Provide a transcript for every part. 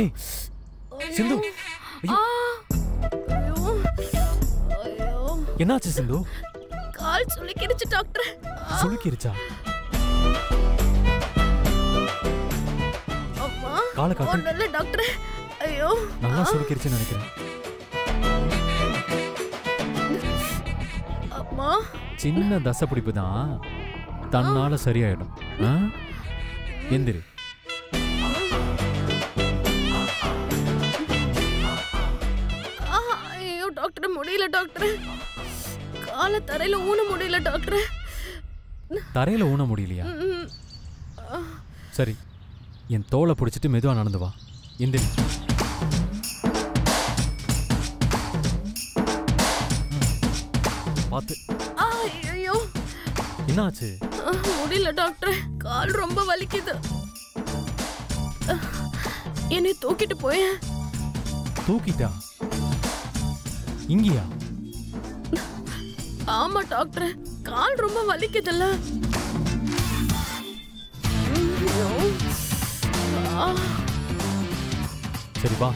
ஏய் சிந்து என்னாச்சு சிந்து? கால் சுளுக்கிடுச்சு டாக்டர். சுளுக்கிடுச்சா? அம்மா காலை காட்டு. நல்ல டாக்டர். ஐயோ நல்லா சுளுக்கிடுச்சுன்னு நினைக்கிறேன். அம்மா சின்ன தசை பிடிப்பு தான், தன்னால சரியாயிடும். எந்திரு. ஐயோ டாக்டர் முடியல டாக்டர். காலை தரையில ஊன முடியல டாக்டர். தரையில ஊன முடியலையா? சரி, என் தோலை பிடிச்சிட்டு மெதுவா நடந்து வா. எந்திரி. பார்த்து. ஐயோ என்னாச்சு? முடியல டாக்டர், கால் ரொம்ப வலிக்குது. என்னை தூக்கிட்டு போய. தூக்கிட்டா? இங்கயா? ஆமா டாக்டர், கால் ரொம்ப வலிக்குதுல்ல. சரி வா.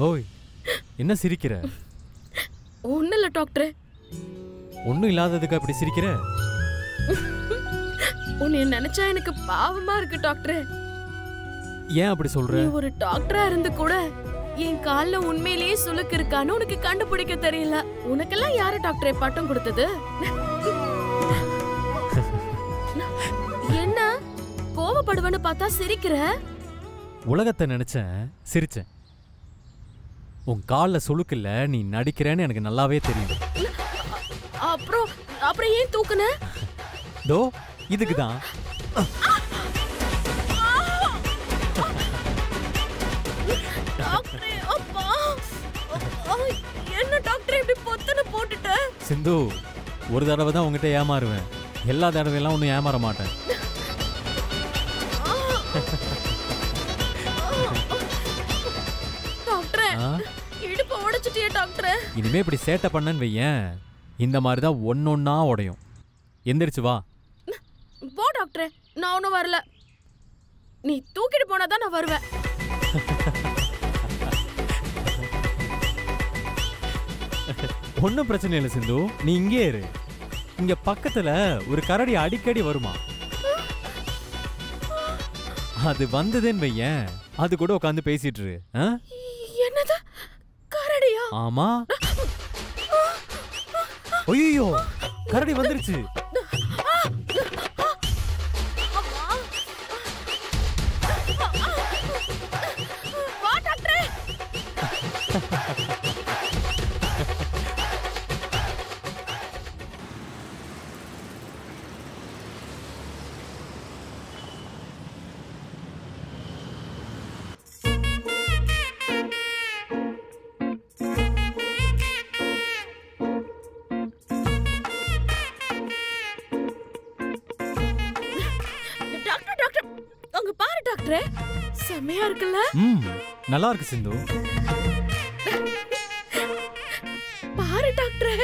ஓய், என்ன சிரிக்கிற? ஒண்ணு இல்ல டாக்டர். ஒண்ணும் இல்லாததுக்கு அப்படி சிரிக்கிற? உன்னை நினைச்சா எனக்கு பாவமா இருக்கு டாக்டர். ஏன் அப்படி சொல்ற? நீ ஒரு டாக்டரா இருந்து கூட என் கால்ல உண்மையிலேயே சுளுக்கு இருக்கான்னு உனக்கு கண்டுபிடிக்க தெரியல. உனக்கெல்லாம் யாரு டாக்டர் பட்டம் கொடுத்தது? என்ன கோவப்படுவன்னு பார்த்தா சிரிக்கிற? உலகத்தை நினைச்சேன், சிரிச்சேன். உன் கால்ல சுளுக்கு இல்ல, நீ நடிக்கிறேன்னு எனக்கு நல்லாவே தெரியும். அப்புறம் ஏன் தூக்குன? தோ இதுக்குதான். என்ன டாக்டர் இப்படி பொத்துன்னு போட்டுட்ட? சிந்து, ஒரு தடவை தான் உங்ககிட்ட ஏமாறுவேன், எல்லா தடவையெல்லாம் ஒன்னும் ஏமாற மாட்டேன். இடுப்பு உடைச்சிட்டியே டாக்டர். இனிமே இப்படி சேட்டை பண்ணன்னு வையேன், இந்த மாதிரிதான் ஒன்னொன்னா உடையும். எந்திரிச்சு வா. போ டாக்டர், நான் ஒன்னும் வரல. நீ தூக்கிட்டு போனாதான் நான் வருவேன். ஒன்னும் பிரச்சனை இல்லை சிந்து, நீ இங்கே இரு. இங்க பக்கத்துல ஒரு கரடி அடிக்கடி வருமா, அது வந்ததுன்னு வையேன், அது கூட உட்காந்து பேசிட்டு இரு. என்னது, கரடியா? ஆமா. ஐயோ, கரடி வந்துருச்சு. வா டாக்டர். செமையா இருக்குல்ல? நல்லா இருக்கு சிந்து. பாரு டாக்டர்.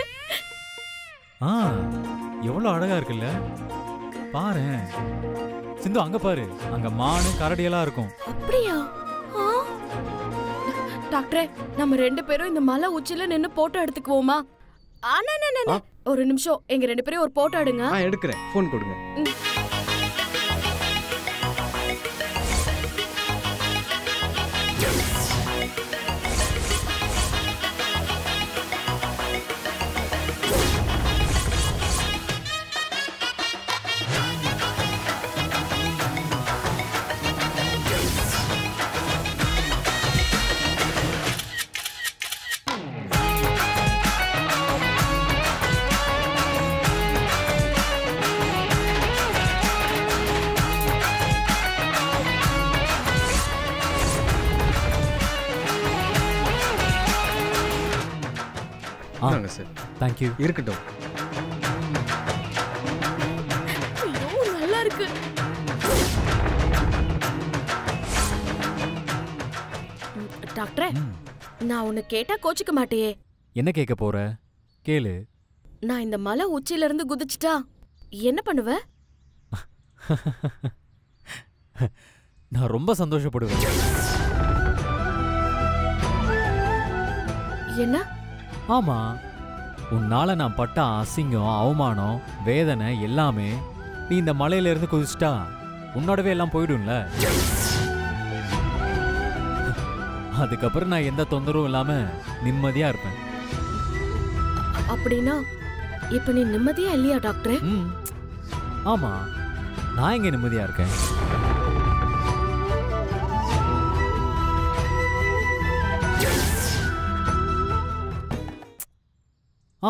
எவ்வளவு அழகா இருக்குல்ல, பாரு சிந்து. அங்க பாரு, அங்க மானு கரடி எல்லாம் இருக்கும். அப்படியா? டாக்டர், நம்ம ரெண்டு பேரும் இந்த மலை உச்சில நின்னு போட்டோ எடுத்துக்குவோமா? ஒரு நிமிஷம், எங்க ரெண்டு பேரும் ஒரு போட்டோ எடுங்க. எடுக்கிறேன், போன் கொடுங்க. தேங்க்யூ. இருக்கட்டும். ஐயோ நல்லா இருக்கு. டாக்டரே, நான் உன்னை கேட்டா கோச்சிக்க மாட்டியே? என்ன கேட்க போற? கேளு. நான் இந்த மலை உச்சியில இருந்து குதிச்சிட்டா என்ன பண்ணுவ? நான் ரொம்ப சந்தோஷப்படுவேன். என்ன? ஆமா, உன்னால நான் பட்ட அசிங்கம், அவமானம், வேதனை எல்லாமே நீ இந்த மலையில இருந்து குதிச்சிட்டா உன்னோடவே எல்லாம் போயிடும்ல. அதுக்கப்புறம் நான் எந்த தொந்தரவும் இல்லாம நிம்மதியா இருப்பேன். அப்படின்னா இப்ப நீ நிம்மதியா இல்லையா டாக்டரே? ஆமா, நான் எங்க நிம்மதியா இருக்கேன்?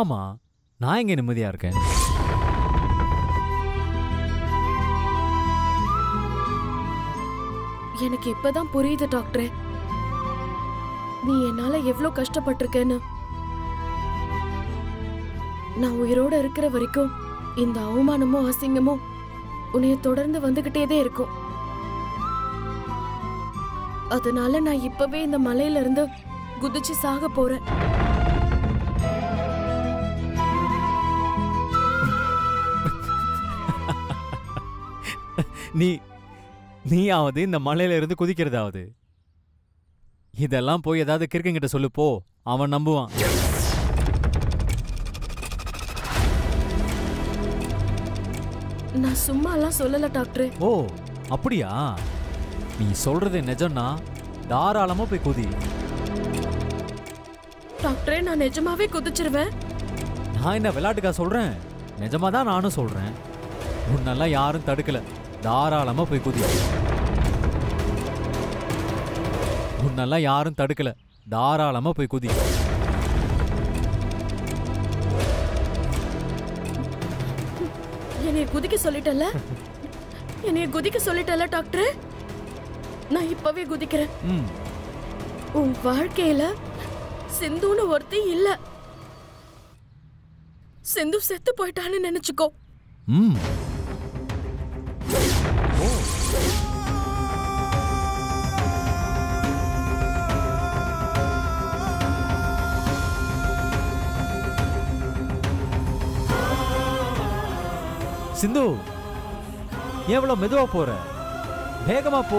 ஆமா, நான் எங்க நிம்மதியா இருக்கேன்? எனக்கு இப்பதான் புரியுது டாக்டரே, நீ என்னால எவ்வளவு கஷ்டப்பட்டிருக்கேன்னு. நான் உயிரோட இருக்கிற வரைக்கும் இந்த அவமானமும் அசிங்கமும் உன்னைய தொடர்ந்து வந்துகிட்டேதே இருக்கும். அதனால நான் இப்பவே இந்த மலையில இருந்து குதிச்சு சாக போறேன். நீயாவது இந்த மலையில இருந்து குதிக்கிறதாவது. இதெல்லாம் போய் ஏதாவது கிறுக்கங்கிட்ட சொல்லு போ, அவன் நம்புவான். நான் சும்மா எல்லாம் சொல்லல டாக்டர். ஓ அப்படியா? நீ சொல்றது நிஜம்னா தாராளமா போய் குதி. டாக்டரே, நான் நிஜமாவே குதிச்சிருவேன். நான் என்ன விளையாட்டுக்கா சொல்றேன்? நிஜமா தான் நானும் சொல்றேன். உன்னெல்லாம் யாரும் தடுக்கல, தாராளமா போய் குதி. உன்னெல்லாம் யாரும் தடுக்கல, தாராளமா போய் குதி. என்னைய குதிக்க சொல்லிட்டல, என்னைய குதிக்க சொல்லிட்டல டாக்டர். நான் இப்பவே குதிக்கிறேன். உன் வாழ்க்கையில சிந்துன்னு ஒருத்தி இல்ல. சிந்து செத்து போயிட்டான்னு நினைச்சுக்கோ. சிந்து, எவ்வளவு மெதுவா போற? வேகமா போ.